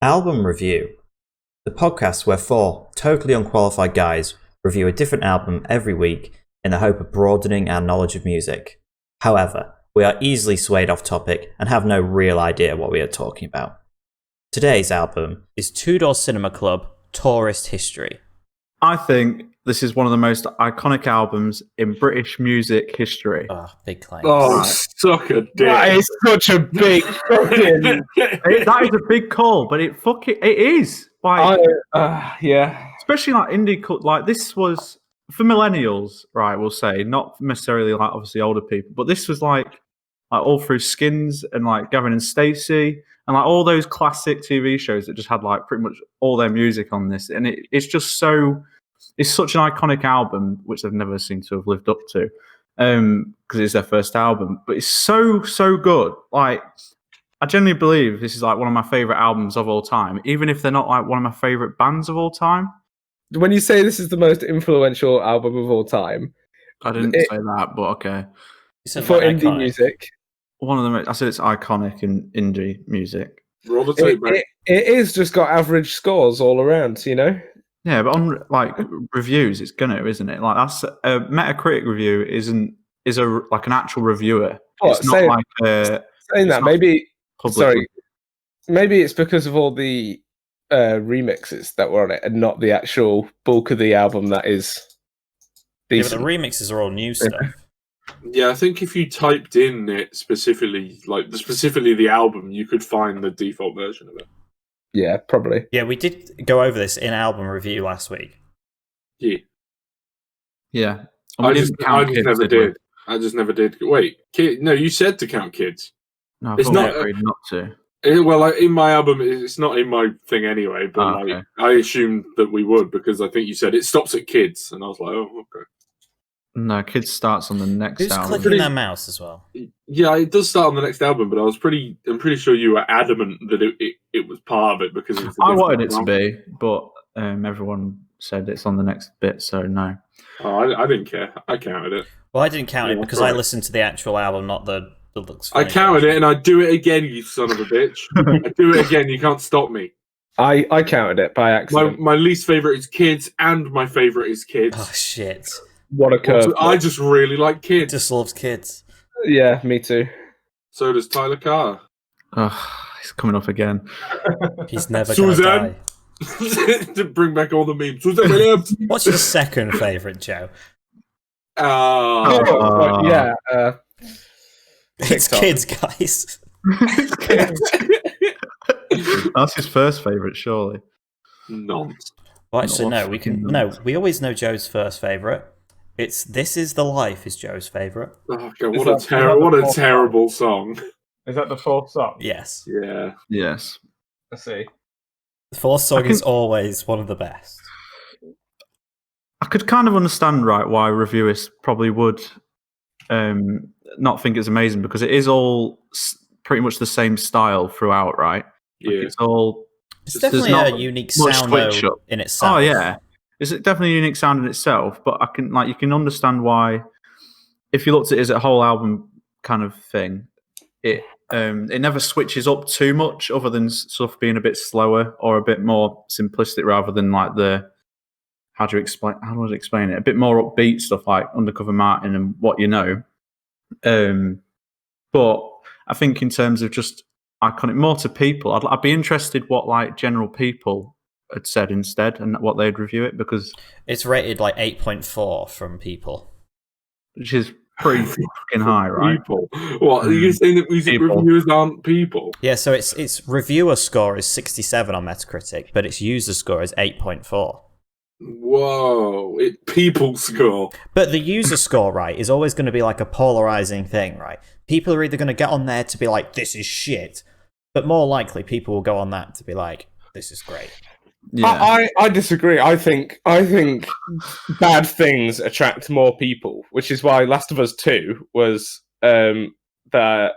Album Review, the podcast where four totally unqualified guys review a different album every week in the hope of broadening our knowledge of music. However, we are easily swayed off topic and have no real idea what we are talking about. Today's album is Two Door Cinema Club, Tourist History. I think this is one of the most iconic albums in British music history. Oh, big claim. Oh, suck a dick. That is such a big fucking... That is a big call, but it is. Like, yeah. Especially like indie, like this was for millennials, right? We'll say not necessarily like obviously older people, but this was like all through Skins and like Gavin and Stacey and like all those classic TV shows that just had like pretty much all their music on this, and it's just so. It's such an iconic album, which they've never seemed to have lived up to, because it's their first album. But it's so good. Like, I genuinely believe this is like one of my favorite albums of all time, even if they're not like one of my favorite bands of all time. When you say this is the most influential album of all time, I didn't say that, but okay. For indie iconic music, one of them. I said it's iconic in indie music. It is just got average scores all around, you know. Yeah, but on like reviews, it's gonna, isn't it? Like that's a Metacritic review is an actual reviewer. What, it's not like saying that maybe. Sorry, review. Maybe it's because of all the remixes that were on it, and not the actual bulk of the album that is decent. Yeah, but the remixes are all new stuff. Yeah, I think if you typed in it specifically the album, you could find the default version of it. Yeah, probably. Yeah, we did go over this in album review last week. Yeah. I just never did. I just never did. Wait, no, you said to count kids. No, it's not to. In my album, it's not in my thing anyway. But okay. I assumed that we would because I think you said it stops at kids, and I was like, oh, okay. No, kids starts on the next Who's album. Who's clicking their mouse as well? Yeah, it does start on the next album, but I'm pretty sure you were adamant that it was part of it because I wanted it to be, but everyone said it's on the next bit, so no. Oh, I didn't care. I counted it. Well, I didn't count it because I listened to the actual album, not the looks funny. I counted it, and I do it again, you son of a bitch. I do it again. You can't stop me. I counted it by accident. My least favorite is Kids, and my favorite is Kids. Oh shit! What a curve! I just really like Kids. Just loves Kids. Yeah, me too. So does Tyler Carr. He's coming up again. He's never going to die. To bring back all the memes. Suzanne Williams. What's your second favourite, Joe? Yeah. It's Kids, guys. That's his first favourite, surely. Nonsense. Well, actually, no. We always know Joe's first favourite. It's "This Is the Life" is Joe's favourite. Oh god, what a terrible song. Is that the fourth song? Yes. Yeah. Yes. Let's see. The fourth song is always one of the best. I could kind of understand, right, why reviewers probably would not think it's amazing because it is all pretty much the same style throughout, right? Yeah. It's definitely a unique sound though, in itself. Oh yeah. It's definitely a unique sound in itself, but you can understand why if you looked at it as a whole album kind of thing, it never switches up too much other than stuff being a bit slower or a bit more simplistic rather than like how do I explain it? A bit more upbeat stuff like Undercover Martin and What You Know. But I think in terms of just iconic more to people, I'd be interested what like general people had said instead and what they'd review it because it's rated like 8.4 from people, which is pretty fucking high, right? People. What are you saying that music reviewers aren't people? Yeah, so its reviewer score is 67 on Metacritic, but its user score is 8.4. Whoa, people score. But the user score, right, is always going to be like a polarizing thing, right? People are either going to get on there to be like, this is shit, but more likely people will go on that to be like, this is great. Yeah. I disagree. I think bad things attract more people, which is why Last of Us 2 was that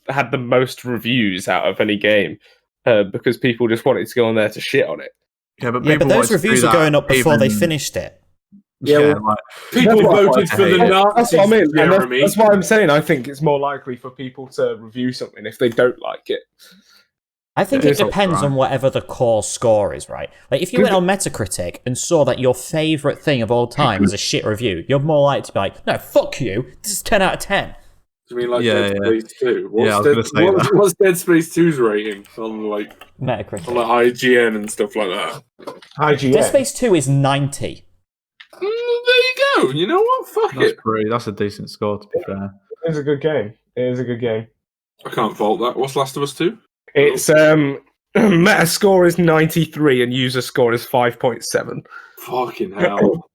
had the most reviews out of any game because people just wanted to go on there to shit on it. Yeah, but those reviews were going up before they finished it. Yeah, people voted for the Nazis. That's what I mean. Jeremy. That's why I'm saying I think it's more likely for people to review something if they don't like it. I think it depends on whatever the core score is, right? Like, if you went on Metacritic and saw that your favourite thing of all time was a shit review, you're more likely to be like, no, fuck you, this is 10 out of 10. Do you mean like Dead Space 2? What's Dead Space 2's rating on like Metacritic? On like IGN and stuff like that? IGN? Dead Space 2 is 90. There you go. You know what? Fuck it. That's a decent score, to be fair. It's a good game. It is a good game. I can't fault that. What's Last of Us 2? It's meta score is 93 and user score is 5.7. Fucking hell.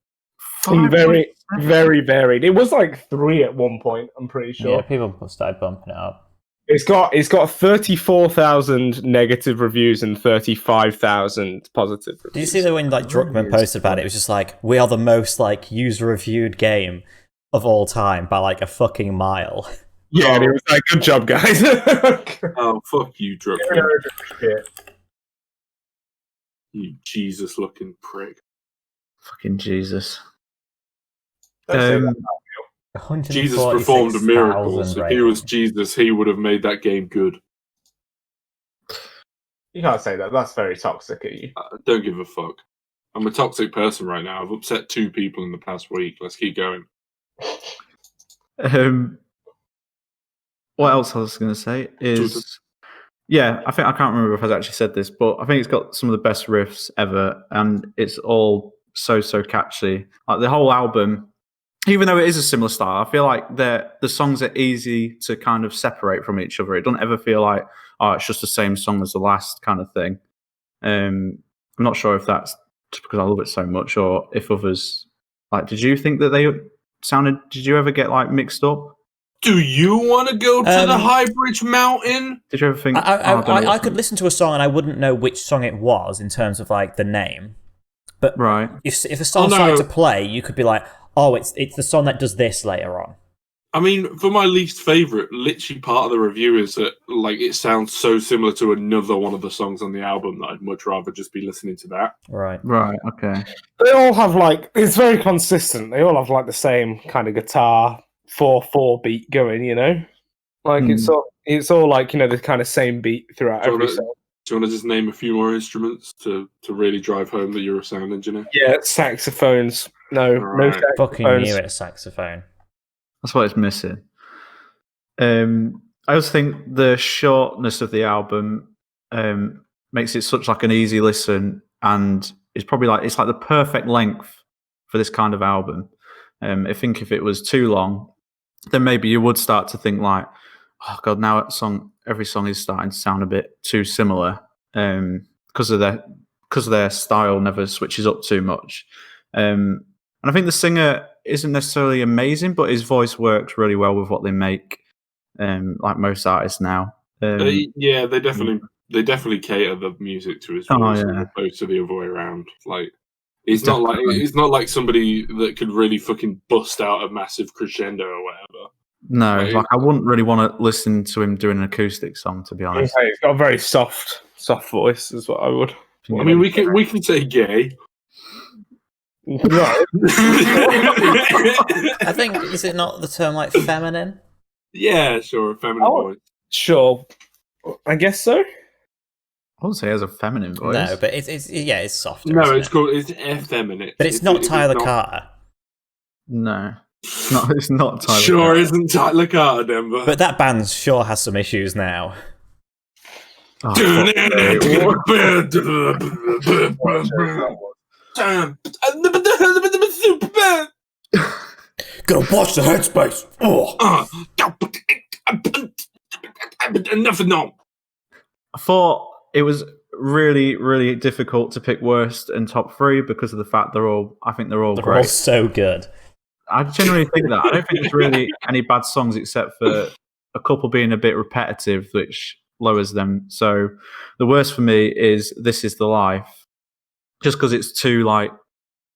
Very, very varied. It was like 3 at one point, I'm pretty sure. Yeah, people started bumping it up. It's got 34,000 negative reviews and 35,000 positive reviews. Did you see that when like Druckmann posted about it? It was just like, we are the most like user-reviewed game of all time by like a fucking mile. Yeah, and it was like, good job, guys. Oh, fuck you, Druckmann. You Jesus-looking prick. Fucking Jesus. Jesus performed miracles. If he was Jesus, he would have made that game good. You can't say that. That's very toxic of you. Don't give a fuck. I'm a toxic person right now. I've upset 2 people in the past week. Let's keep going. What else I was going to say is... Yeah, I can't remember if I've actually said this, but I think it's got some of the best riffs ever, and it's all so catchy. Like, the whole album, even though it is a similar style, I feel like the songs are easy to kind of separate from each other. It doesn't ever feel like, oh, it's just the same song as the last kind of thing. I'm not sure if that's just because I love it so much, or if others... Like, did you think that they sounded... Did you ever get, like, mixed up? Do you want to go to the High Bridge Mountain? Did you ever think... I could listen to a song and I wouldn't know which song it was in terms of like the name. But right. if a song started to play, you could be like, oh, it's the song that does this later on. I mean, for my least favourite, literally part of the review is that like it sounds so similar to another one of the songs on the album that I'd much rather just be listening to that. Right, okay. They all have like... It's very consistent. They all have like the same kind of guitar... 4/4 beat going, you know, like it's all like, you know, the kind of same beat throughout every song. Do you want to just name a few more instruments to really drive home that you're a sound engineer? Yeah, saxophones. No saxophones. Fucking knew it, a saxophone. That's what it's missing. I also think the shortness of the album makes it such like an easy listen, and it's probably like the perfect length for this kind of album. I think if it was too long, then maybe you would start to think like, oh god, now every song is starting to sound a bit too similar, because of their style never switches up too much. And I think the singer isn't necessarily amazing, but his voice works really well with what they make, like most artists now. Yeah, they definitely cater the music to his voice as opposed to the other way around. Like, it's not like somebody that could really fucking bust out a massive crescendo or whatever. No, like I wouldn't really want to listen to him doing an acoustic song, to be honest. Okay, he's got a very soft voice, is what I would. I mean, we can say gay. Right. I think, is it not the term like feminine? Yeah, sure, feminine voice. Sure, I guess so. I wouldn't say he has a feminine voice. No, but it's softer. No, it's called effeminate. But it's not Tyler Carter. No, it's not Tyler. Sure, Carter. Isn't Tyler Carter, Denver? But that band sure has some issues now. Oh, Go watch the headspace. Enough no. I thought it was really, really difficult to pick worst and top 3 because of the fact they're all great. All so good. I genuinely think that. I don't think there's really any bad songs except for a couple being a bit repetitive, which lowers them. So the worst for me is This Is the Life, just because it's too like,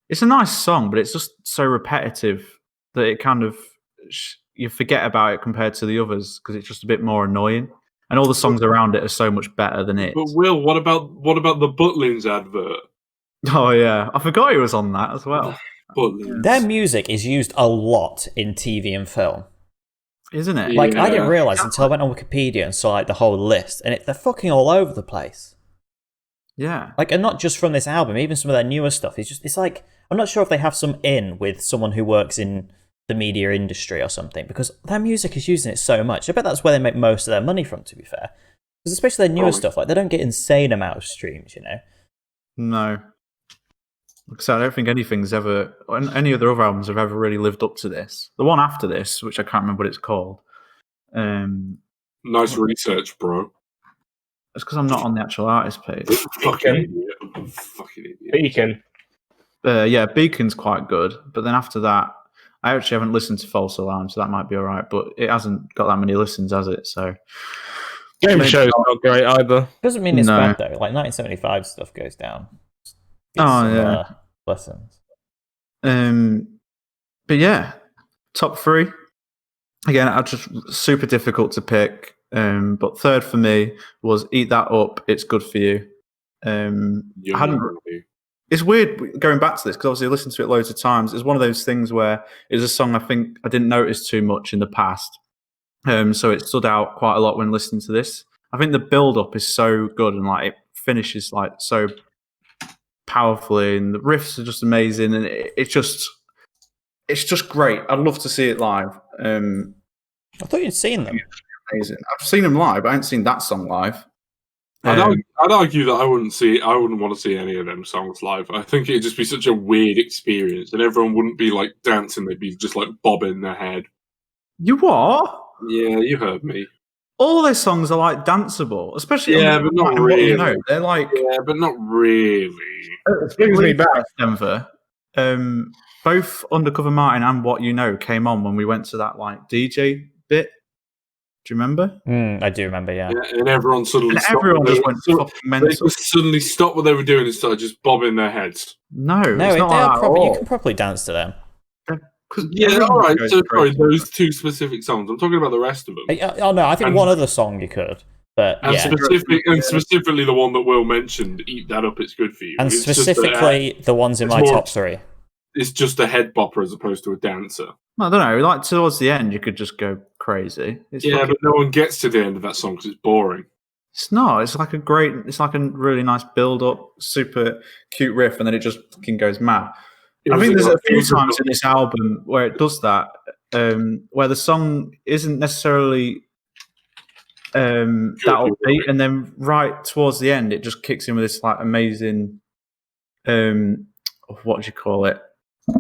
it's a nice song, but it's just so repetitive that it kind of, you forget about it compared to the others because it's just a bit more annoying. And all the songs around it are so much better than it. But Will, what about the Butlins advert? Oh yeah, I forgot he was on that as well. Butlins. Their music is used a lot in TV and film. isn't it? Like, I didn't Yeah. realise until I went on Wikipedia and saw like the whole list, and they're fucking all over the place. Yeah. Like, and not just from this album, even some of their newer stuff. It's like, I'm not sure if they have some in with someone who works in the media industry or something, because their music is using it so much. I bet that's where they make most of their money from, to be fair. Because especially their newer Probably. stuff, like, they don't get insane amount of streams, you know? No. So I don't think anything's ever, any of the other albums have ever really lived up to this. The one after this, which I can't remember what it's called, Nice research, bro. it's because I'm not on the actual artist page. Fucking idiot. Fucking idiot. Beacon. Yeah, Beacon's quite good, but then after that, I actually haven't listened to False Alarm, so that might be alright, but it hasn't got that many listens, has it? So Game Maybe show's not. not great either. Doesn't mean it's No. bad, though. Like, 1975 stuff goes down. Yeah. Lessons. But yeah, top 3. Again, I just super difficult to pick. But third for me was Eat That Up. It's Good for You. I hadn't. It's weird going back to this because obviously I listened to it loads of times. It's one of those things where it's a song I think I didn't notice too much in the past. So it stood out quite a lot when listening to this. I think the build up is so good and like it finishes like so powerfully, and the riffs are just amazing, and it's just great. I'd love to see it live. I thought you'd seen them. Amazing. I've seen them live, but I haven't seen that song live. I'd argue that I wouldn't want to see any of them songs live. I think it'd just be such a weird experience, and everyone wouldn't be like dancing; they'd be just like bobbing their head. You what? Yeah, you heard me. All their songs are like danceable, especially Yeah, but not What You really. Know. They're like Yeah, but not really. It brings me back. Denver. Both Undercover Martin and What You Know came on when we went to that like DJ bit. Do you remember? I do remember, yeah. Yeah, and everyone suddenly And stopped everyone what just they went were- fucking They mental. just suddenly stopped what they were doing and started just bobbing their heads. No, No, it's they not like are that at probably, you all. can probably dance to them. 'Cause Yeah, everyone all right. goes So sorry, crazy. those 2 specific songs. I'm talking about the rest of them. Oh, no, I think And- one other song you could. But, And, yeah. specifically the one that Will mentioned, Eat That Up, It's Good For You. And It's just specifically the ones in it's my more- top 3. it's just a head bopper as opposed to a dancer. I don't know. Like towards the end, you could just go crazy. It's Yeah, fucking- but no one gets to the end of that song because it's boring. it's not. It's like a really nice build up, super cute riff, and then it just fucking goes mad. I think there's a few times in this album where it does that, where the song isn't necessarily that upbeat, and then right towards the end, it just kicks in with this like amazing, what do you call it?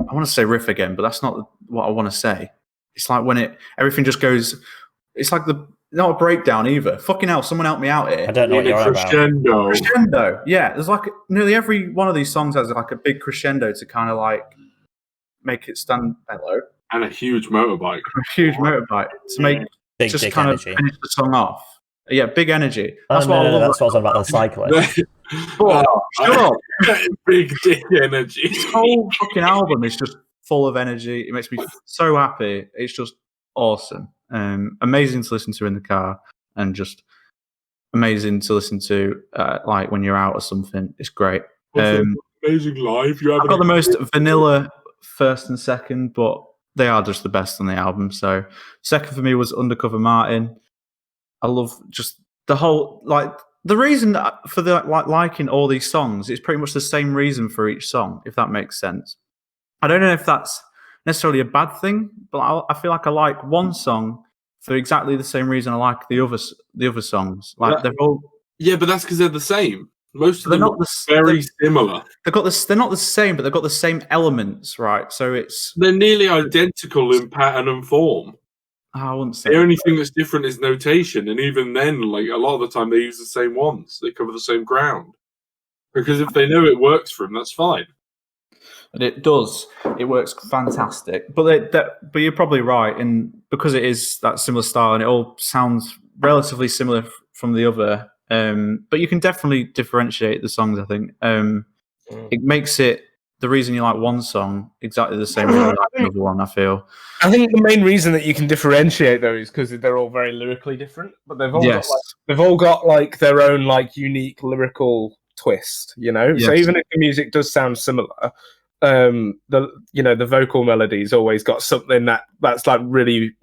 I want to say riff again, but that's not what I want to say. It's like when everything just goes. It's like not a breakdown either. Fucking hell, someone help me out here. I don't know what you're on about. crescendo. Crescendo, yeah. There's like nearly every one of these songs has like a big crescendo to kind of like make it stand hello. And a huge motorbike. A huge motorbike to make Big just dick kind energy. of finish the song off. Yeah, big energy. That's Oh, what I no, love. that's what I was on about, the cyclist. Shut up. Big dick energy. This whole fucking album is just full of energy. It makes me so happy. It's just awesome. Amazing to listen to in the car, and just amazing to listen to like when you're out or something. It's great. Amazing live. I've got the most vanilla first and second, but they are just the best on the album. So second for me was Undercover Martin. I love just the whole like the reason for the like liking all these songs is pretty much the same reason for each song, if that makes sense. I don't know if that's necessarily a bad thing, but I feel like I like one song for exactly the same reason I like the other songs. Like they're all Yeah, but that's because they're the same. Most of they're them not are very similar. they've got this. They're not the same, but they've got the same elements, right? So it's They're nearly identical in pattern and form. I wouldn't say The only thing that's different is notation, and even then, like a lot of the time, they use the same ones. They cover the same ground. Because if they know it works for them, that's fine. And it does. It works fantastic. But but you're probably right, and because it is that similar style, and it all sounds relatively similar from the other. But you can definitely differentiate the songs. I think it makes it the reason you like one song exactly the same way you like another one. I feel. I think the main reason that you can differentiate those is because they're all very lyrically different, but they've all got like their own like unique lyrical twist. You know, so Yes. even if the music does sound similar, the vocal melody's always got something that's like really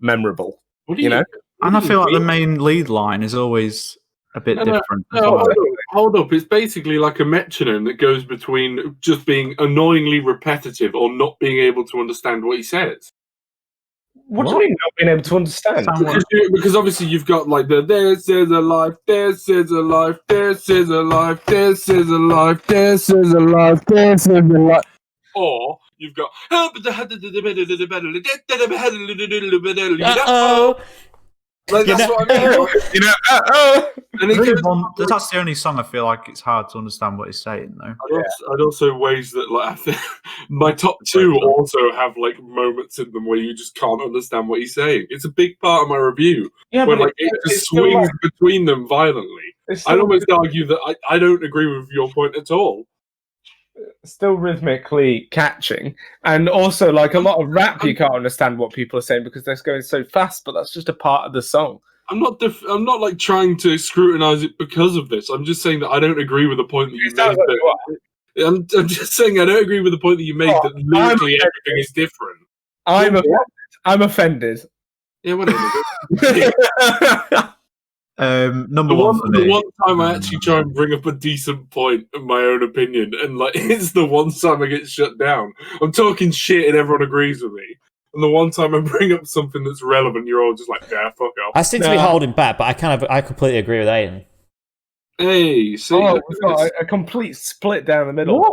memorable. What do You know? And I feel like the main lead line is always a bit different. as well. Hold up. It's basically like a metronome that goes between just being annoyingly repetitive or not being able to understand what he says. What do you mean not being able to understand? Because obviously you've got like the this is a life, this is a life, this is a life, this is a life, this is a life, this is a life. Or you've got like, that's what I mean. You know, And that's the only song I feel like it's hard to understand what he's saying, though. I'd also ways that like I think my top two also have like moments in them where you just can't understand what he's saying. It's a big part of my review. Yeah, where but like it just swings between them violently. I'd almost argue that I don't agree with your point at all. Still rhythmically catching, and also like a lot of rap you can't understand what people are saying because they're going so fast, but that's just a part of the song. I'm not like trying to scrutinize it because of this. I'm just saying that I don't agree with the point that you made. I'm just saying I don't agree with the point that you made that lyrically everything is different. I'm offended. Yeah, whatever. Number one for me. The one time I actually try and bring up a decent point of my own opinion, and like it's the one time I get shut down. I'm talking shit and everyone agrees with me. And the one time I bring up something that's relevant, you're all just like, yeah, fuck off. I seem to be holding back, but I completely agree with Aidan. Hey, see, we've got a complete split down the middle. What?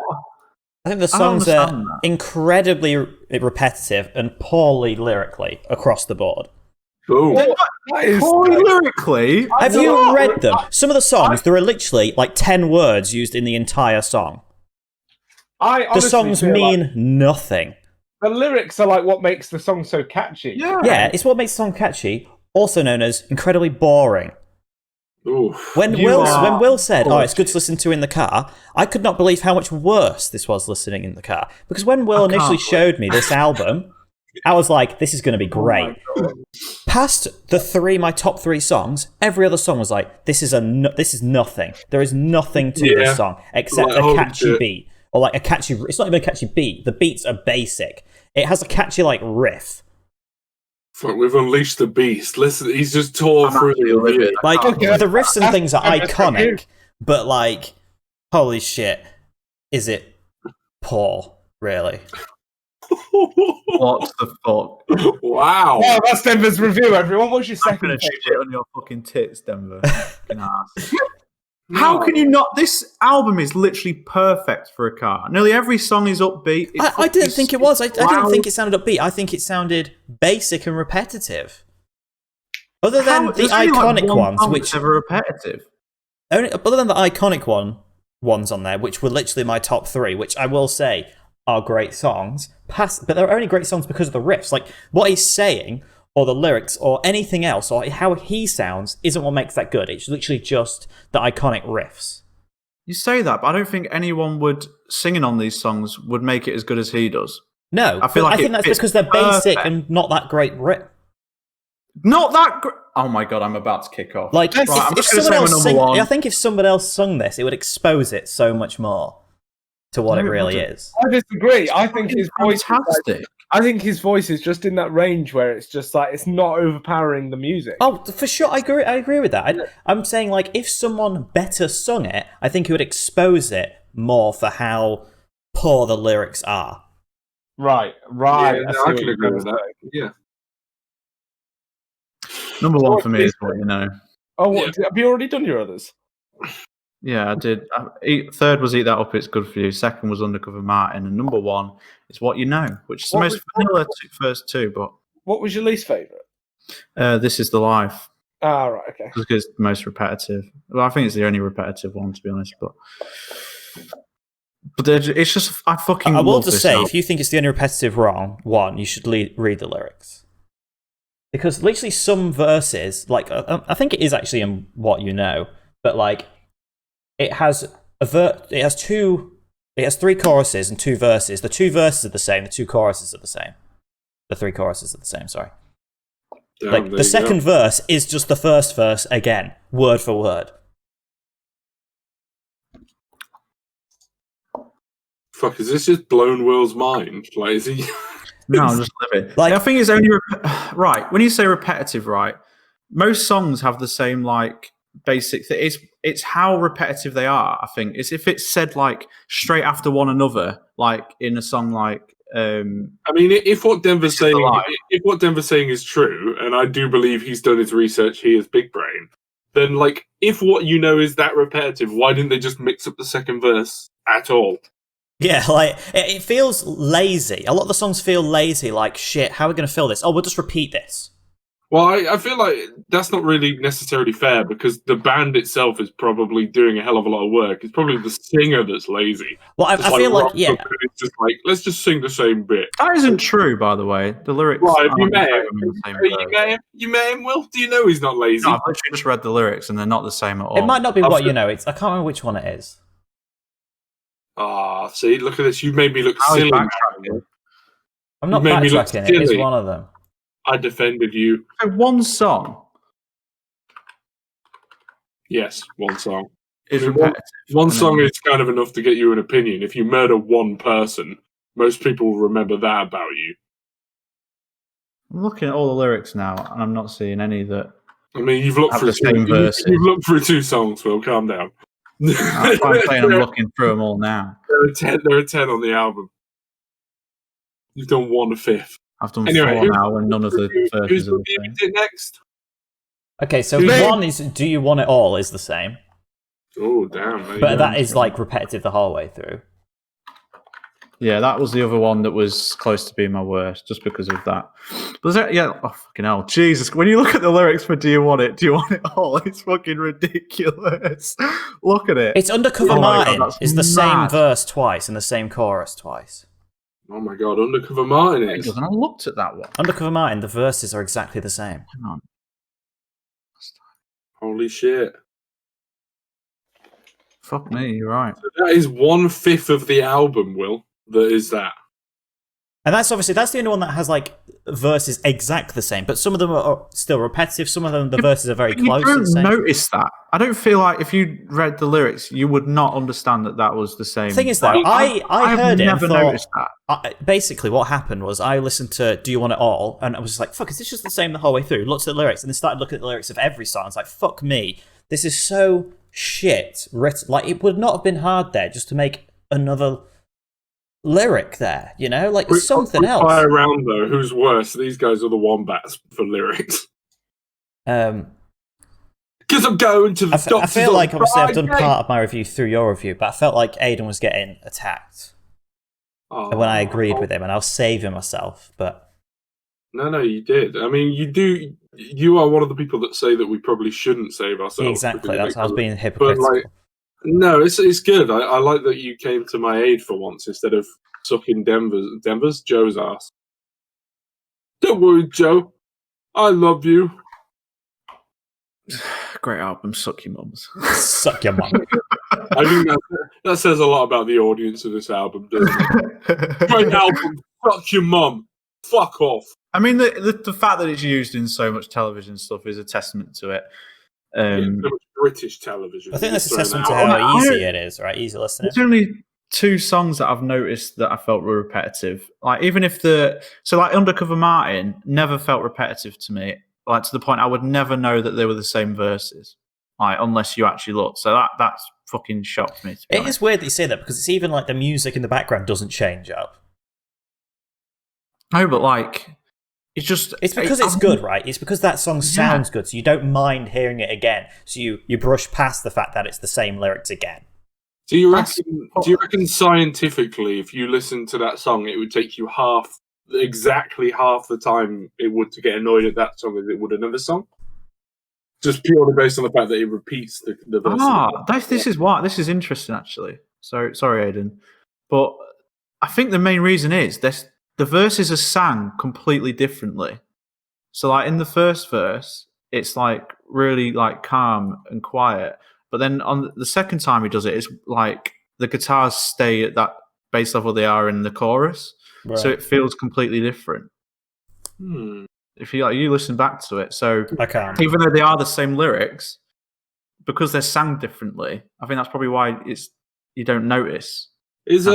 I think the songs are incredibly repetitive and poorly lyrically across the board. Cool. Poorly lyrically? Have you read them? Some of the songs, there are literally like 10 words used in the entire song. The songs mean nothing. The lyrics are like what makes the song so catchy. Yeah, it's what makes the song catchy, also known as incredibly boring. When Will said, "Oh, it's good to listen to in the car," I could not believe how much worse this was listening in the car. Because when Will initially showed me this album, I was like, "This is going to be great." Past my top three songs, every other song was like, "This is nothing. There is nothing to this song except a catchy beat." Or like a catchy, it's not even a catchy beat. The beats are basic. It has a catchy like riff. Fuck, we've unleashed the beast. Listen, he's just tore through the review. Like the riffs and things are iconic, but like, holy shit, is it poor? Really? What the fuck? Wow. Well, that's Denver's review. Everyone, what's your I'm gonna second? shit on your fucking tits, Denver. Fucking ass. How can you not? This album is literally perfect for a car. Nearly every song is upbeat. I didn't think it was. I didn't think it sounded upbeat. I think it sounded basic and repetitive. Other than the iconic ones, which ever repetitive. Other than the iconic ones on there, which were literally my top three, which I will say are great songs. But they're only great songs because of the riffs. Like what he's saying, or the lyrics, or anything else, or how he sounds, isn't what makes that good. It's literally just the iconic riffs. You say that, but I don't think anyone singing on these songs would make it as good as he does. No, I think that's because they're basic and not that great riff. Not that great. Oh my god, I'm about to kick off. Like, if someone else I think if someone else sung this, it would expose it so much more to what it really is. I disagree. I think his voice fantastic. I think his voice is just in that range where it's just like it's not overpowering the music. Oh, for sure, I agree with that. I'm saying like if someone better sung it, I think it would expose it more for how poor the lyrics are. Right. Yeah, I can agree with that. Yeah. Number one for me is What You Know. Oh, have you already done your others? Yeah, I did. Third was Eat That Up, It's Good For You. Second was Undercover Martin. And number one is What You Know, which is the most vanilla first two. But what was your least favourite? This Is the Life. Ah, right, okay. Because it's the most repetitive. Well, I think it's the only repetitive one, to be honest. But it's just, I fucking love this. I will just say, if you think it's the only repetitive one, you should read the lyrics. Because literally some verses, like, I think it is actually in What You Know, but like, it has three choruses and two verses. The two verses are the same. The two choruses are the same. The three choruses are the same. Sorry. Like the second verse is just the first verse again, word for word. Fuck, is this just blown Will's mind? Like, is he? No, just live it. Like- I think it's only right when you say repetitive. Right, most songs have the same like basic thing. It's how repetitive they are. I think it's if it's said like straight after one another, like in a song like. I mean, if what Denver's saying, Alive. if what Denver's saying is true, and I do believe he's done his research, he is big brain. Then, like, if what you know is that repetitive, why didn't they just mix up the second verse at all? Yeah, like, it feels lazy. A lot of the songs feel lazy, like, shit, how are we going to fill this? Oh, we'll just repeat this. Well, I feel like that's not really necessarily fair because the band itself is probably doing a hell of a lot of work. It's probably the singer that's lazy. Well, I feel like, yeah. It's just like, let's just sing the same bit. That isn't true, by the way. The lyrics. Right, you aren't met the him. same in the same verse. You met him, Will? Do you know he's not lazy? No, I've literally just read the lyrics and they're not the same at all. It might not be what you know. I can't remember which one it is. Ah, see, look at this. You made me look Now he's silly. backtracking. I'm not You made me look backtracking. It is silly. one of them. I defended you. So one song Yes, one song. is I mean, repetitive. One song is kind of enough to get you an opinion. If you murder one person, most people will remember that about you. I'm looking at all the lyrics now, and I'm not seeing any that. I mean, you've looked Have through the same verses. You've looked through 2 songs, Will. Calm down. That's why I'm saying I'm looking through them all now. There are 10 on the album. You've done 1/5. I've done Anyway, 4 now, and none of the Who's verses are the reviewing same. it next? Okay, so Who's- one is Do You Want It All is the same. Oh, damn. there you But go. that is, like, repetitive the whole way through. Yeah, that was the other one that was close to being my worst, just because of that. But oh fucking hell, Jesus! When you look at the lyrics for "Do You Want It? Do You Want It All?" It's fucking ridiculous. Look at it. It's Undercover Oh my God, Martin. that's Is the same mad. verse twice and the same chorus twice. Oh my god, Undercover Martin It is. doesn't. I looked at that one. Undercover Martin, the verses are exactly the same. Hang on. Holy shit. Fuck me, you're right. That is 1/5 of the album, Will. That is that. And that's the only one that has, like, verses exact the same, but some of them are still repetitive. Some of them, the verses are very You close to the don't same. notice that. I don't feel like if you read the lyrics, you would not understand that that was the same. The thing is, though, I I've heard it and never thought, noticed that. basically what happened was I listened to Do You Want It All, and I was just like, fuck, is this just the same the whole way through? Looked at the lyrics, and then started looking at the lyrics of every song. I was like, fuck me, this is so shit written. Like, it would not have been hard there just to make another lyric there, you know? Like, it's something else. Fire around, though. Who's worse? These guys are the wombats for lyrics. Because I'm going to the I doctor's feel on like, obviously, I've done Friday. part of my review through your review, but I felt like Aidan was getting attacked Oh, when I agreed with him, and I was saving myself, but... No, you did. I mean, you do. You are one of the people that say that we probably shouldn't save ourselves. Exactly, that's how I was being But, hypocritical. like, no, it's good. I like that you came to my aid for once instead of sucking Joe's ass. Don't worry, Joe. I love you. Great album, suck your mums. Suck your mum. I think that says a lot about the audience of this album, doesn't it? Great album. Fuck your mum. Fuck off. I mean, the fact that it's used in so much television stuff is a testament to it. So much British television. I think that's a Just testament to throwing how I- easy it is, right? Easy listening. There's only 2 songs that I've noticed that I felt were repetitive. Like, even if like Undercover Martin never felt repetitive to me. Like, to the point I would never know that they were the same verses, like, unless you actually looked. So that's fucking shocked me. To be It honest. is weird that you say that because it's even like the music in the background doesn't change up. No, but like, it's just It's because it's good, right? It's because that song sounds good, so you don't mind hearing it again. So you brush past the fact that it's the same lyrics again. Do you reckon scientifically, if you listen to that song, it would take you exactly half the time it would to get annoyed at that song as it would another song? Just purely based on the fact that it repeats the verse. This is interesting, actually. So sorry, Aidan, but I think the main reason is the verses are sang completely differently. So, like, in the first verse, it's like really like calm and quiet, but then on the second time he does it, it's like the guitars stay at that bass level they are in the chorus, so it feels completely different. If you listen back to it, so I can't. even though they are the same lyrics, because they're sang differently, I think that's probably why you don't notice. Is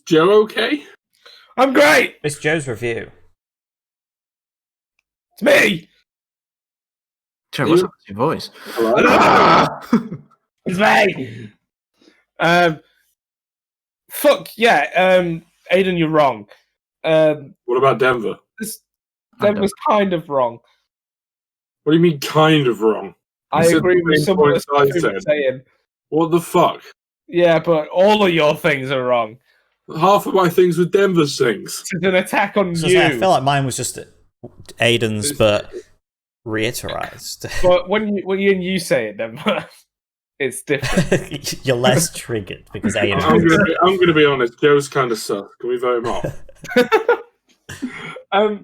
Joe okay? I'm great. It's Joe's review. It's me. Joe, what's up with your voice? It's me. Fuck yeah. Aidan, you're wrong. What about Denver? Denver's kind of wrong. What do you mean, kind of wrong? I agree with some of the stuff you were saying. What the fuck? Yeah, but all of your things are wrong. Half of my things were Denver's things. It's an attack on So you. I feel like mine was just Aidan's, but reiterized. But when you say it, Denver, it's different. You're less triggered because Aidan. I'm going to be honest. Joe's kind of sus. Can we vote him off?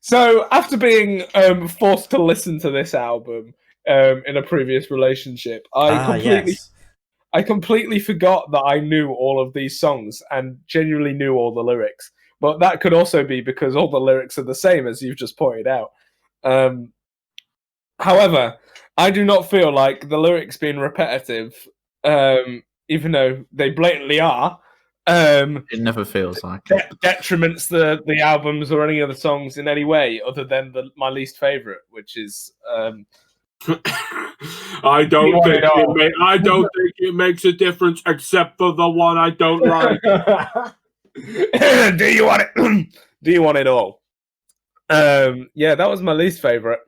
So after being forced to listen to this album in a previous relationship, I completely forgot that I knew all of these songs and genuinely knew all the lyrics. But that could also be because all the lyrics are the same, as you've just pointed out. However, I do not feel like the lyrics being repetitive, even though they blatantly are. It never feels like it. Detriments the albums or any other songs in any way other than my least favorite, which is I don't think it makes a difference except for the one I don't like. Do you want it? Do you want it all? Yeah, that was my least favorite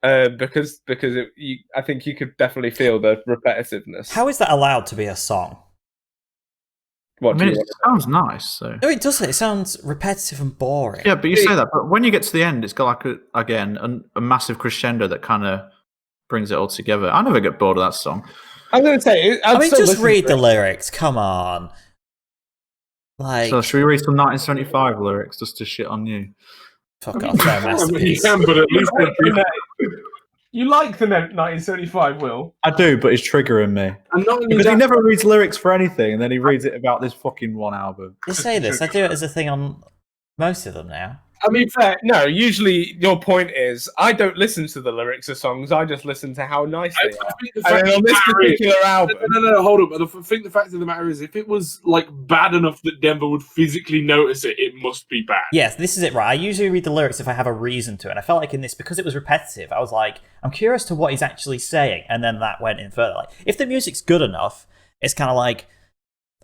because I think you could definitely feel the repetitiveness. How is that allowed to be a song? It sounds nice. So No, it doesn't. It sounds repetitive and boring. yeah, but you say that, but when you get to the end, it's got like a massive crescendo that kind of brings it all together. I never get bored of that song. I'm going to say, just read the lyrics. Come on. So should we read some 1975 lyrics just to shit on you? Fuck off, they're a masterpiece. Yeah, but at least you like the 1975, Will? I do, but it's triggering me. and not only Because that, he never reads lyrics for anything, and then he reads it about this fucking one album. You say this. I do it as a thing on most of them now. I mean, fair. No, usually your point is I don't listen to the lyrics of songs. I just listen to how nice they are. think the And fact then on this particular album, no, hold up. I think the fact of the matter is, if it was like bad enough that Denver would physically notice it, it must be bad. Yes, this is it, right? I usually read the lyrics if I have a reason to, and I felt like in this, because it was repetitive, I was like, I'm curious to what he's actually saying, and then that went in further. Like, if the music's good enough, it's kind of like,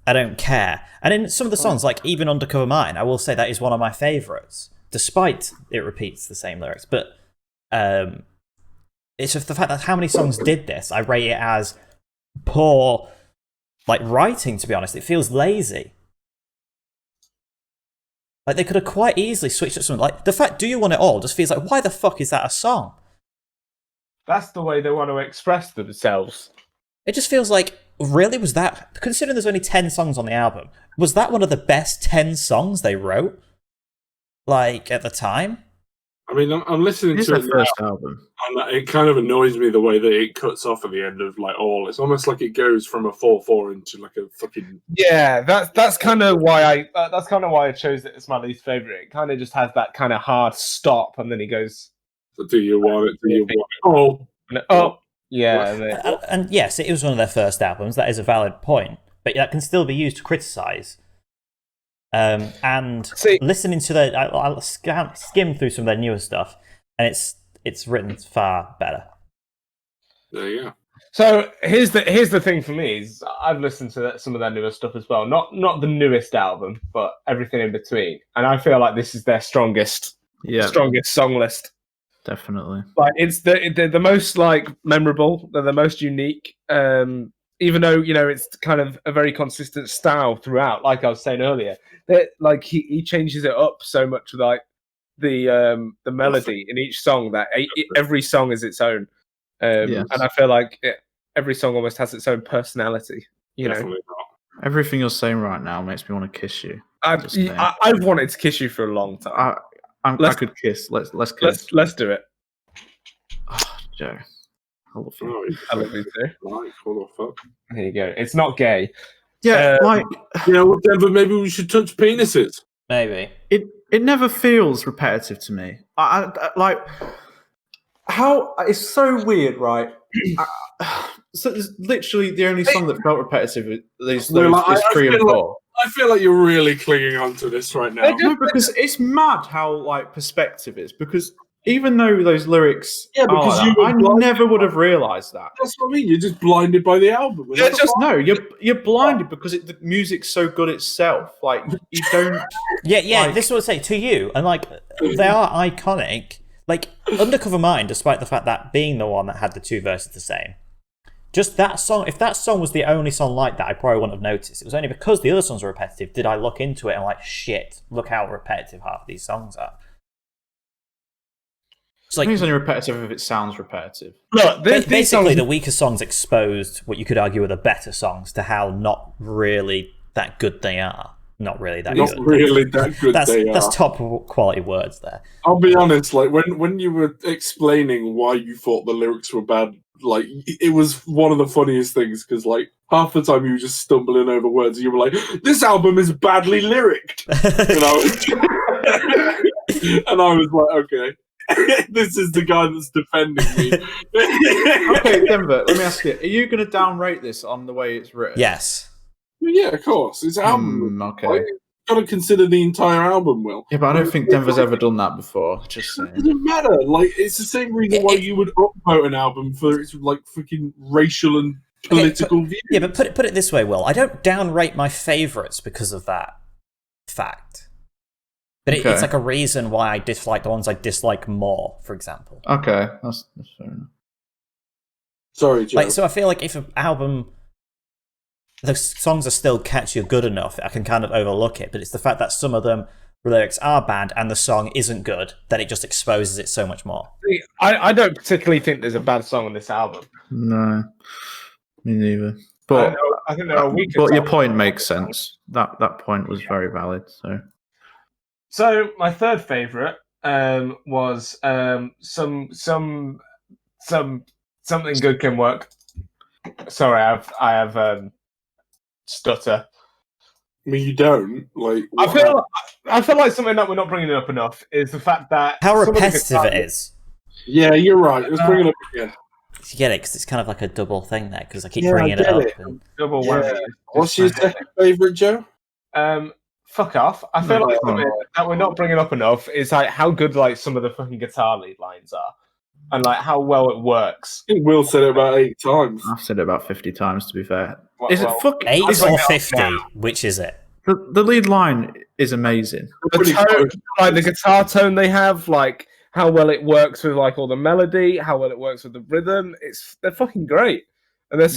I don't care. And in some of the songs, like even Undercover Mine, I will say that is one of my favourites, despite it repeats the same lyrics. But it's just the fact that how many songs did this, I rate it as poor, like, writing, to be honest. It feels lazy. Like, they could have quite easily switched up something. Like, the fact, Do You Want It All just feels like, why the fuck is that a song? that's the way they want to express themselves. It just feels like, really, was that, considering there's only 10 songs on the album, was that one of the best 10 songs they wrote? Like, at the time? I mean, I'm listening to their it first now, album. and it kind of annoys me the way that it cuts off at the end of like all. It's almost like it goes from a 4/4 into like a fucking. Yeah, that's kind of why I chose it as my least favorite. It kind of just has that kind of hard stop, and then he goes, Do you want it? Do you want it? Oh, yeah. And then, And yes, it was one of their first albums. That is a valid point. But that can still be used to criticise. And listening to I'll skim through some of their newer stuff, and it's written far better. There you go. So here's the thing for me is I've listened to some of their newer stuff as well. Not the newest album, but everything in between. And I feel like this is their strongest song list. Definitely. Like it's they're the most like memorable. They're the most unique. Even though it's kind of a very consistent style throughout. Like I was saying earlier, that like he changes it up so much. Like the melody in each song, that every song is its own. And I feel like every song almost has its own personality. Definitely not. Everything you're saying right now makes me want to kiss you. I've wanted to kiss you for a long time. I could kiss. Let's kiss. Let's do it. Oh, Joe, I love you. Oh, I love you too. Like, what the fuck? There you go. It's not gay. Yeah, Denver, maybe we should touch penises. Maybe. It never feels repetitive to me. I like how it's so weird, right? So it's literally the only song that felt repetitive is 3 and 4. I feel like you're really clinging on to this right now. No, because it's mad how like perspective is. Because even though those lyrics, because I never would have realised that. That's what I mean. You're just blinded by the album. You're blinded because the music's so good itself. Like you don't. Yeah. This is what I say to you, and like they are iconic. Like Undercover Mind, despite the fact that being the one that had the two verses the same. Just that song, if that song was the only song like that, I probably wouldn't have noticed. It was only because the other songs were repetitive did I look into it and like, shit, look how repetitive half of these songs are. It's like, it's only repetitive if it sounds repetitive. Look, basically the weaker songs exposed what you could argue are the better songs to how not really that good they are. Not really that good. Not really that good they are. That's top quality words there. I'll be honest, like when you were explaining why you thought the lyrics were bad, like it was one of the funniest things because like half the time you were just stumbling over words and you were like, this album is badly lyricked. And I was like, okay. This is the guy that's defending me. Okay, Denver, let me ask you, are you going to downrate this on the way it's written? Yes. Yeah, of course. It's album. Okay. Like, got to consider the entire album, Will. Yeah, but I don't think Denver's ever done that before. Just saying. It doesn't matter. Like, it's the same reason why you would upvote an album for its like freaking racial and political views. Yeah, but put it this way, Will. I don't downrate my favourites because of that fact. But it's like a reason why I dislike the ones I dislike more, for example. Okay, that's fair enough. Sorry, Joe. Like, so I feel like if an album, the songs are still catchy or good enough, I can kind of overlook it. But it's the fact that some of them, the lyrics are bad and the song isn't good, that it just exposes it so much more. I don't particularly think there's a bad song on this album. No, me neither. But I think there are weaker But your songs. point makes sense. That point was very valid. So my third favourite was something good can work. Sorry, I have stutter. I mean, you don't like. I feel like something that we're not bringing up enough is the fact that How repetitive it is. Yeah, you're right. Let's bring it up again. You get it because it's kind of like a double thing there because I keep bringing it up. And... Double whammy. What's your second favourite, Joe? Fuck off. I feel like something that we're not bringing up enough is like how good like some of the fucking guitar lead lines are, and like how well it works. I think Will said it about 8 times. I've said it about 50 times, to be fair. Is it 8 or 50? Which is it? The lead line is amazing. The guitar tone they have, like how well it works with like all the melody, how well it works with the rhythm. They're fucking great, and they're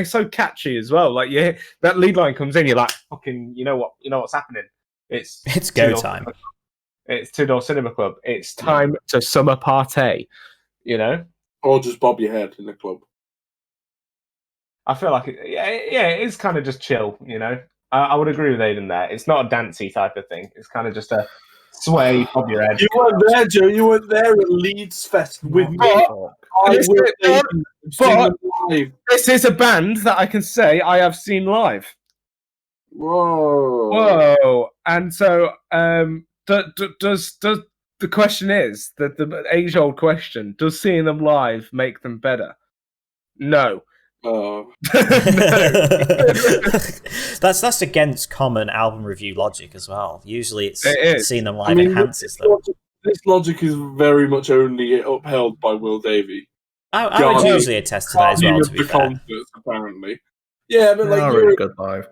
so catchy as well. Like that lead line comes in, you're like fucking, you know what's happening. It's go time. It's Two Door Cinema Club. It's time to summer party. You know, or just bob your head in the club. I feel like it is kind of just chill. You know. I would agree with Aidan there. It's not a dancey type of thing. It's kind of just a sway of your head. You weren't there, Joe. You weren't there at Leeds Fest with me. This is a band that I can say I have seen live. Whoa. And so, does the question is that the age-old question: does seeing them live make them better? No. Oh. That's against common album review logic as well. Usually it's seeing them live enhances them. This logic is very much only upheld by Will Davey. I would usually attest to that as well, to be fair. Concerts, apparently. Yeah, but like really good live.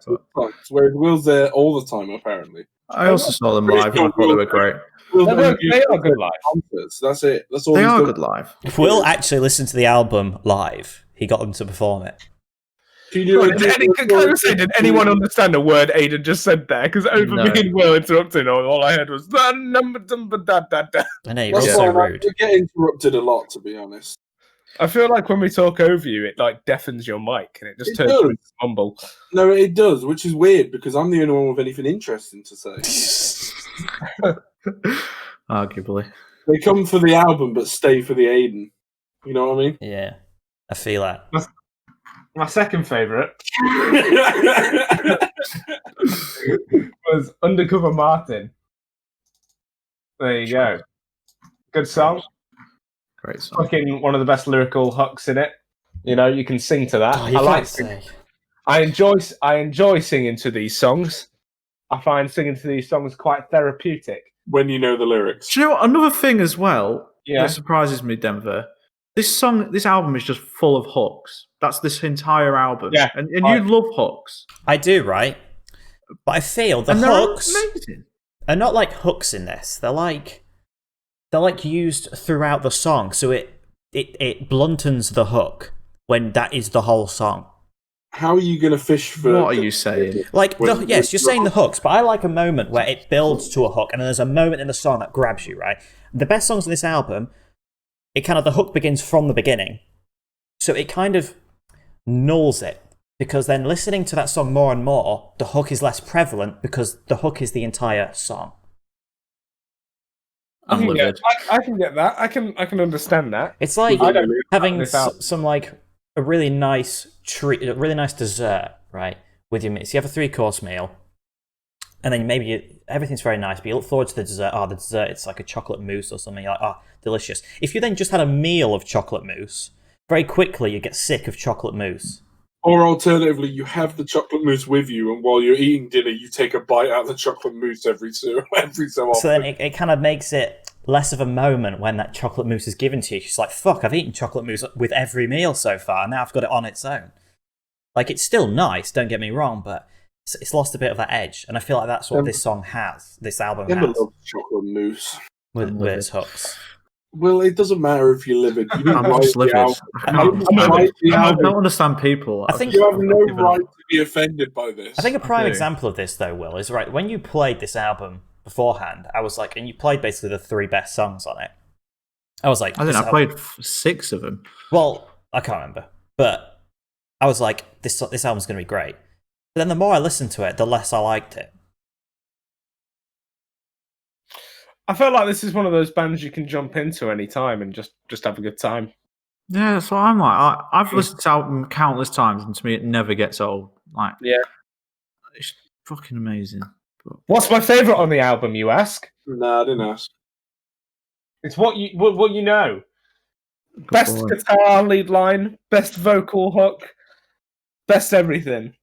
Whereas Will's there all the time, apparently. I also saw them live and I thought they were great. They are good live. Concerts. That's it. That's all. They are good live. If Will actually listened to the album live, he got them to perform it. Did anyone understand a word Aidan just said there? Because over me and Will interrupting, all I heard was da. I know, you're so rude. You get interrupted a lot, to be honest. I feel like when we talk over you, it like deafens your mic and it just turns into a mumble. No, it does, which is weird because I'm the only one with anything interesting to say. Arguably. They come for the album but stay for the Aidan. You know what I mean? Yeah, I feel that. My second favourite was Undercover Martin. There you go. Good song. Great song. Fucking one of the best lyrical hooks in it. You know, you can sing to that. Oh, I enjoy singing to these songs. I find singing to these songs quite therapeutic. When you know the lyrics. Do you know what? Another thing as well Yeah. that surprises me, Denver? This album is just full of hooks. That's this entire album. Yeah. And you love hooks. I do, right? But I feel the And hooks they're amazing. are not like hooks in this. They're like used throughout the song, so it bluntens the hook when that is the whole song. How are you going to fish for... What are you saying? Like, yes, you're saying the hooks, but I like a moment where it builds to a hook, and then there's a moment in the song that grabs you, right? The best songs on this album, the hook begins from the beginning. So it kind of nulls it, because then listening to that song more and more, the hook is less prevalent, because the hook is the entire song. I I'm livid. I can get that. I can understand that. It's like I don't having this out. some like a really nice treat, a really nice dessert, right? With your mates, you have a 3-course meal, and then maybe everything's very nice, but you look forward to the dessert. Oh, the dessert, it's like a chocolate mousse or something. You're like, oh, delicious. If you then just had a meal of chocolate mousse, very quickly you get sick of chocolate mousse. Or alternatively, you have the chocolate mousse with you, and while you're eating dinner, you take a bite out of the chocolate mousse every so often. So then it kind of makes it less of a moment when that chocolate mousse is given to you. She's like, fuck, I've eaten chocolate mousse with every meal so far, now I've got it on its own. Like, it's still nice, don't get me wrong, but it's lost a bit of that edge, and I feel like that's what this song has, this album Emma has, loves chocolate mousse. with its hooks. Well, it doesn't matter if you're livid. You didn't I'm write just the livid. album. I don't understand people. I think You have no right to be offended by this. I think a prime do. example of this, though, Will, is right, when you played this album beforehand, I was like, and you played basically the 3 best songs on it, I was like... I played 6 of them. Well, I can't remember, but I was like, this album's going to be great. But then the more I listened to it, the less I liked it. I feel like this is one of those bands you can jump into any time and just have a good time. Yeah, that's what I'm like. I've listened to the album countless times, and to me, it never gets old. Like, Yeah. it's fucking amazing. What's my favourite on the album, you ask? Nah, I didn't ask. It's what you know. Good Best boy. guitar lead line, best vocal hook, best everything.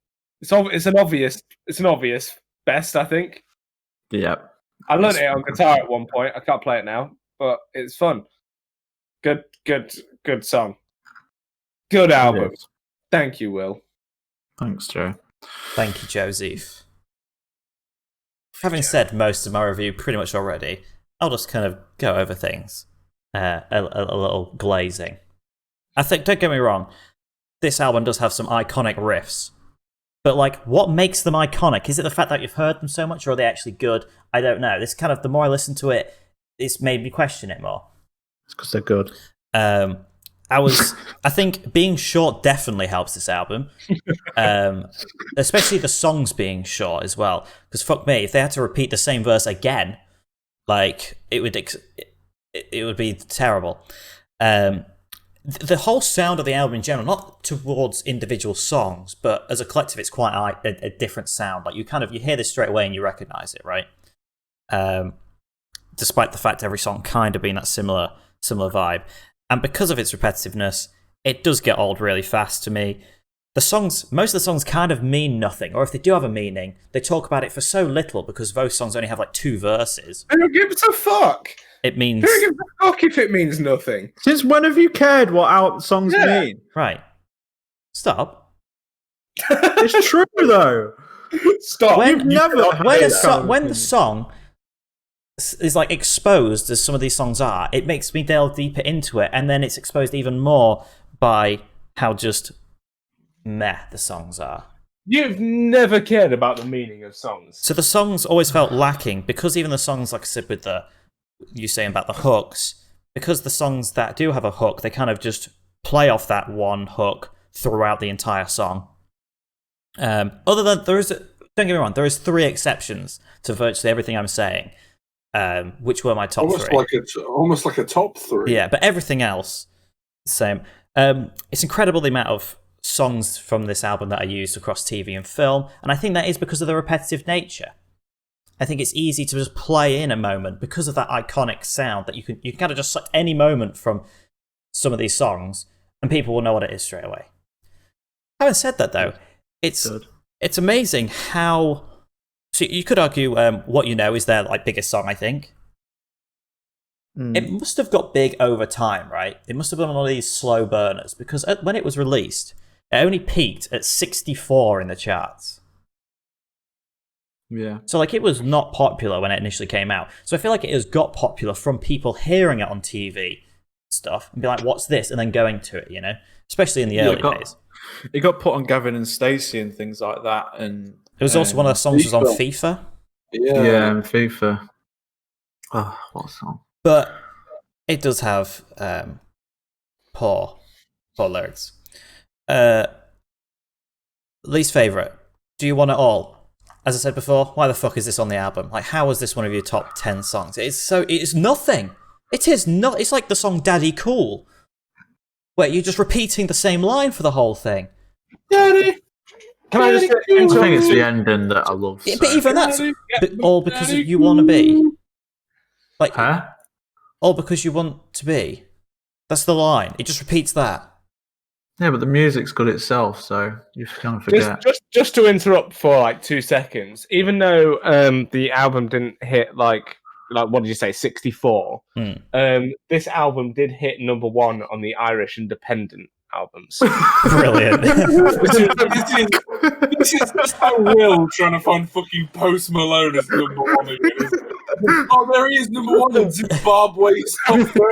It's an obvious best, I think. Yeah. I learned it on guitar at one point. I can't play it now, but it's fun. Good song. Good album. It is. Thank you, Will. Thanks, Joe. Thank you, Joseph. Having said most of my review pretty much already, I'll just kind of go over things. A little glazing. I think, don't get me wrong, this album does have some iconic riffs. But, like, what makes them iconic? Is it the fact that you've heard them so much, or are they actually good? I don't know. This kind of, the more I listen to it, it's made me question it more. It's because they're good. I think being short definitely helps this album. Especially the songs being short as well. Because fuck me, if they had to repeat the same verse again, like, it would be terrible. The whole sound of the album in general, not towards individual songs, but as a collective, it's quite a different sound. Like, you hear this straight away and you recognize it, right? Despite the fact every song kind of being that similar vibe. And because of its repetitiveness, it does get old really fast to me. Most of the songs kind of mean nothing, or if they do have a meaning, they talk about it for so little because those songs only have like 2 verses. Who gives a fuck? It means... Who gives a fuck if it means nothing? Since when have you cared what our songs mean? Right. Stop. It's true, though. Stop. When When the song is like exposed as some of these songs are, it makes me delve deeper into it, and then it's exposed even more by how just meh the songs are. You've never cared about the meaning of songs. So the songs always felt lacking, because even the songs, like I said with you saying about the hooks, because the songs that do have a hook, they kind of just play off that one hook throughout the entire song. Other than, don't get me wrong, there is 3 exceptions to virtually everything I'm saying, which were my top 3. Almost like a top 3. Yeah, but everything else, same. It's incredible the amount of songs from this album that are used across TV and film, and I think that is because of the repetitive nature. I think it's easy to just play in a moment because of that iconic sound that you can kind of just select any moment from some of these songs, and people will know what it is straight away. Having said that, though, it's Good. it's amazing how. So you could argue, What You Know is their like biggest song, I think. It must have got big over time, right? It must have been one of these slow burners because when it was released, it only peaked at 64 in the charts. Yeah. So like it was not popular when it initially came out. So I feel like it has got popular from people hearing it on TV stuff and be like, "What's this?" and then going to it, you know, especially in the early days. It got put on Gavin and Stacey and things like that, and It was also one of the songs was on FIFA. Yeah, and FIFA. Oh, what a song! But it does have poor lyrics. Least favourite. Do you want it all? As I said before, why the fuck is this on the album? Like, how is this one of your top 10 songs? It's nothing. It is not. It's like the song Daddy Cool, where you're just repeating the same line for the whole thing. Daddy. Can I just I think it's the ending that I love. Yeah, but even that's all because you want to be. Like, Huh? all because you want to be. That's the line. It just repeats that. Yeah, but the music's good itself, so you kind of forget. Just to interrupt for like 2 seconds, even though the album didn't hit like what did you say, 64? This album did hit number 1 on the Irish independent albums. Brilliant. This is just how Will trying to find fucking Post Malone as number 1 again, isn't it? Oh, there he is, number 1 in Zimbabwe's top 30.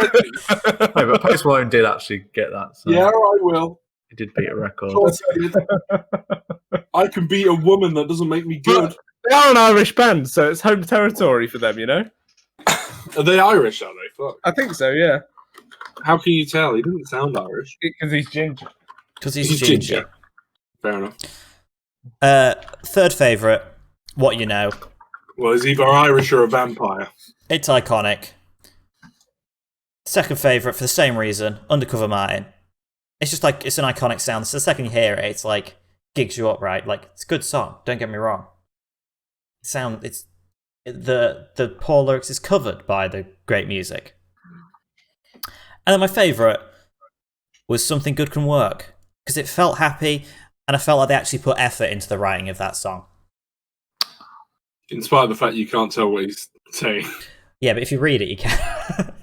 No, but Post Malone did actually get that. So Yeah, I will. he did beat a record. Of course I did. I can beat a woman, that doesn't make me good. They are an Irish band, so it's home territory for them, you know? Are they Irish, are they? Fuck. I think so, yeah. How can you tell? He doesn't sound Irish. Because he's ginger. Because he's ginger. Fair enough. Third favourite, What You Know. Well, he's either Irish or a vampire. It's iconic. Second favourite, for the same reason, Undercover Martin. It's just like, it's an iconic sound. So the second you hear it, it's like, gigs you up, right? Like, it's a good song, don't get me wrong. The poor lyrics is covered by the great music. And then my favourite was Something Good Can Work, because it felt happy, and I felt like they actually put effort into the writing of that song. In spite of the fact you can't tell what he's saying. Yeah, but if you read it, you can.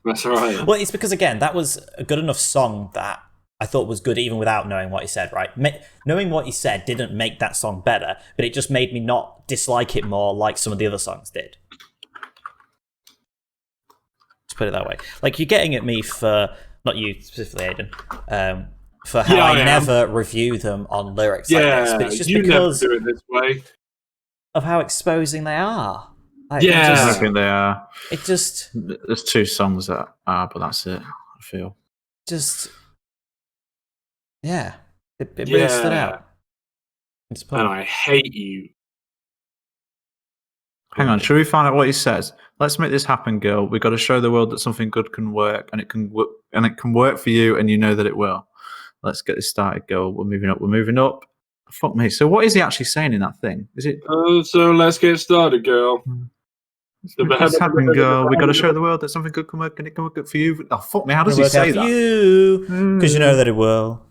That's all right. Well, it's because, again, that was a good enough song that I thought was good even without knowing what he said, right? Knowing what he said didn't make that song better, but it just made me not dislike it more like some of the other songs did. Let's put it that way. Like, you're getting at me for, not you specifically, Aidan, for how I never review them on lyrics like this, but it's just because never do it this way. of how exposing they are. Like, I think they are. It just... There's 2 songs that are, but that's it, I feel. Just... Yeah. It really stood out. And I hate you. Hang on, should we find out what he says? Let's make this happen, girl. We've got to show the world that something good can work, and it can work for you, and you know that it will. Let's get this started, girl. We're moving up. We're moving up. Fuck me. So what is he actually saying in that thing? Is it? So let's get started, girl. Let's happen, girl. We've got to show the world that something good can work, and it can work for you. Oh, fuck me. How does he say that? Because you know that it will.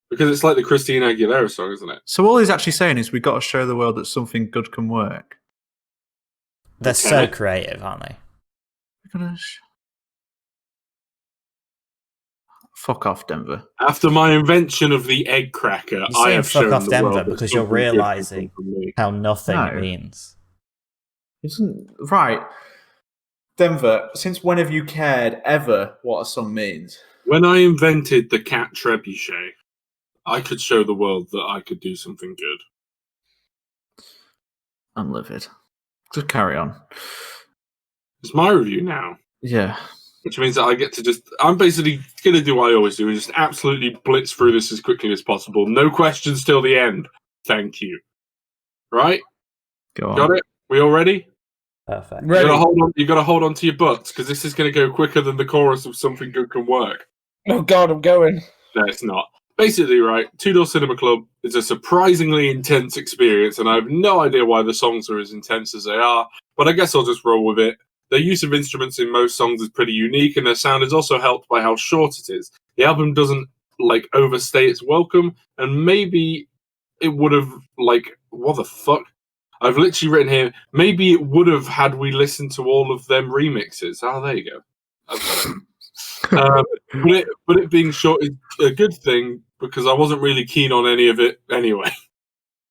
Because it's like the Christina Aguilera song, isn't it? So all he's actually saying is we've got to show the world that something good can work. They're so creative, aren't they? Fuck off, Denver. After my invention of the egg cracker, I have fuck shown off the Denver world that because you're something good can realising come from me. how nothing it means. Isn't right, Denver? Since when have you cared ever what a song means? When I invented the cat trebuchet, I could show the world that I could do something good. I'm livid. Just carry on. It's my review now. Yeah. Which means that I get to I'm basically going to do what I always do, and just absolutely blitz through this as quickly as possible. No questions till the end. Thank you. Right? Go on. Got it? We all ready? Perfect. Ready. You got to hold on to your butts, because this is going to go quicker than the chorus of Something Good Can Work. Oh God, I'm going. No, it's not. Basically, right, Two Door Cinema Club is a surprisingly intense experience, and I have no idea why the songs are as intense as they are, but I guess I'll just roll with it. Their use of instruments in most songs is pretty unique, and their sound is also helped by how short it is. The album doesn't, overstay its welcome, and maybe it would have, like, what the fuck? I've literally written here, maybe it would have had we listened to all of them remixes. Oh, there you go. But it being short is a good thing because I wasn't really keen on any of it anyway.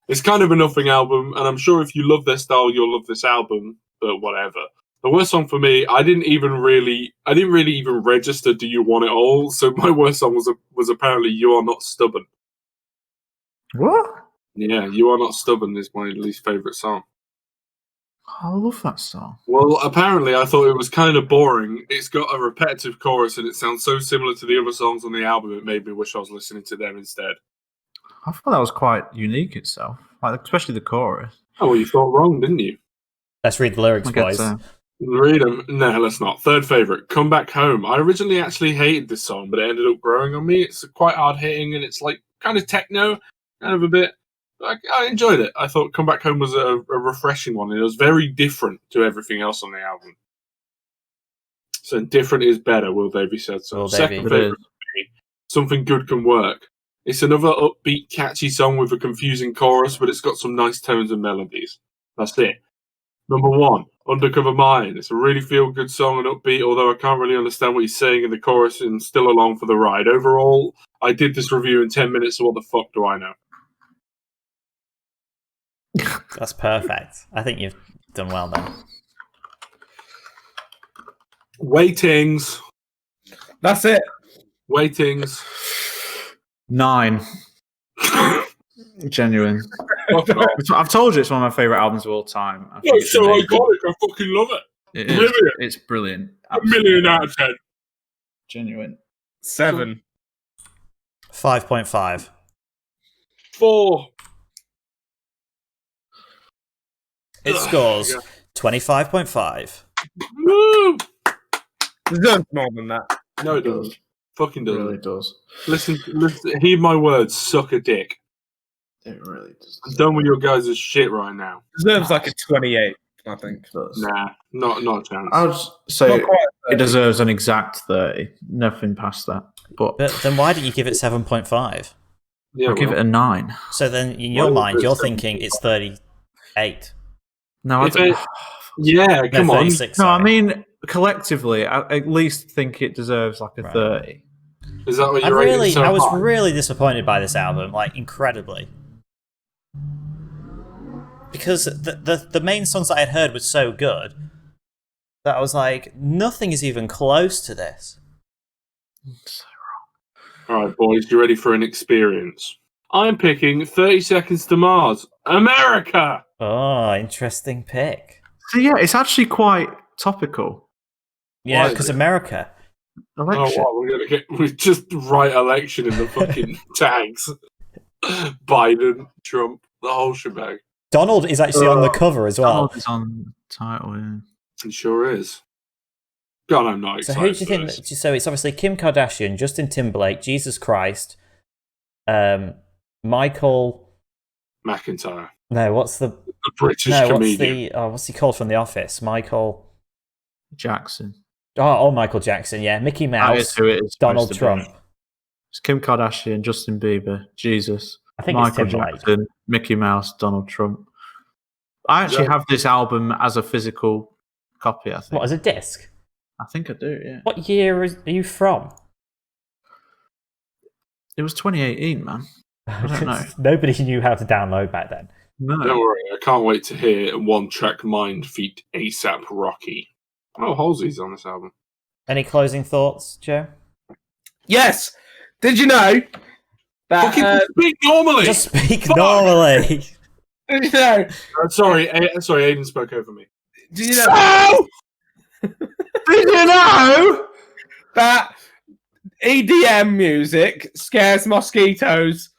It's kind of a nothing album, and I'm sure if you love their style, you'll love this album, but whatever. The worst song for me, I didn't really even register Do You Want It All, so my worst song was apparently You Are Not Stubborn. What? Yeah, You Are Not Stubborn is my least favourite song. I love that song. Well, apparently I thought it was kind of boring. It's got a repetitive chorus and it sounds so similar to the other songs on the album, it made me wish I was listening to them instead. I thought that was quite unique itself, like especially the chorus. Oh, well, you thought wrong, didn't you? Let's read the lyrics, I get boys. Read them. No, let's not. Third favourite, Come Back Home. I originally actually hated this song, but it ended up growing on me. It's quite hard hitting and it's like kind of techno, kind of a bit. I enjoyed it. I thought Come Back Home was a refreshing one. It was very different to everything else on the album. So different is better, Will Davey said so. Will Second Davey. favourite, Something Good Can Work. It's another upbeat, catchy song with a confusing chorus, but it's got some nice tones and melodies. That's it. Number 1, Undercover Mine. It's a really feel-good song and upbeat, although I can't really understand what he's saying in the chorus and still along for the ride. Overall, I did this review in 10 minutes, so what the fuck do I know? That's perfect. I think you've done well then. Waitings. That's it. Waitings. 9. Genuine. Fuck off. I've told you it's one of my favourite albums of all time. I think It's so amazing. iconic. I fucking love it. It is. Brilliant. It's brilliant. A million out of 10. Genuine. 7. 5.5. 4. It scores 25.5. Woo! Deserves more than that. No, it doesn't. Fucking It doesn't. really does. Listen, heed my words. Suck a dick. It really does. I'm done with your guys' shit right now. Deserves like a 28, I think. It does. Nah, not a chance. I would say Not quite it deserves an exact 30. Nothing past that. But But then why did you give it 7.5? Yeah, I'll give it a 9. So then in your Well, mind, it's you're 7.5. thinking it's 38. No, I If don't. it- yeah, No, come on. 36. No, I sorry. mean collectively, I at least think it deserves like a Right. 30. Is that what I you're rating so was high? really disappointed by this album, like incredibly, because the main songs that I had heard were so good that I was like, nothing is even close to this. All right, boys, you ready for an experience? I'm picking 30 Seconds to Mars, America. Oh, interesting pick. So yeah, it's actually quite topical. Yeah, Why is because it? America. Election. Oh, what, we just write election in the fucking tags. Biden, Trump, the whole shebang. Donald is actually on the cover as well. Donald is on the title, yeah. It sure is. God, I'm not So excited. who do you for think? this. So it's obviously Kim Kardashian, Justin Timberlake, Jesus Christ, Michael. McIntyre, No, what's the the British no? What's comedian. the what's he called from The Office? Michael. Jackson. Oh, Michael Jackson. Yeah, Mickey That is Mouse, who it is. Donald supposed to be. Trump. It's Kim Kardashian, Justin Bieber, Jesus, I think it's Michael Timberlake. Jackson, Mickey Mouse, Donald Trump. I actually Yeah. have this album as a physical copy, I think. What, as a disc? I think I do, yeah. What year are you from? It was 2018, man. I don't know. Nobody knew how to download back then. No. Don't worry, I can't wait to hear One Track Mind feat ASAP Rocky. Oh, Halsey's on this album. Any closing thoughts, Joe? Yes! Did you know that... Fucking speak normally! Just speak Fuck! normally. did you know... Sorry, Aidan spoke over me. Did you know... Did you know? that EDM music scares mosquitoes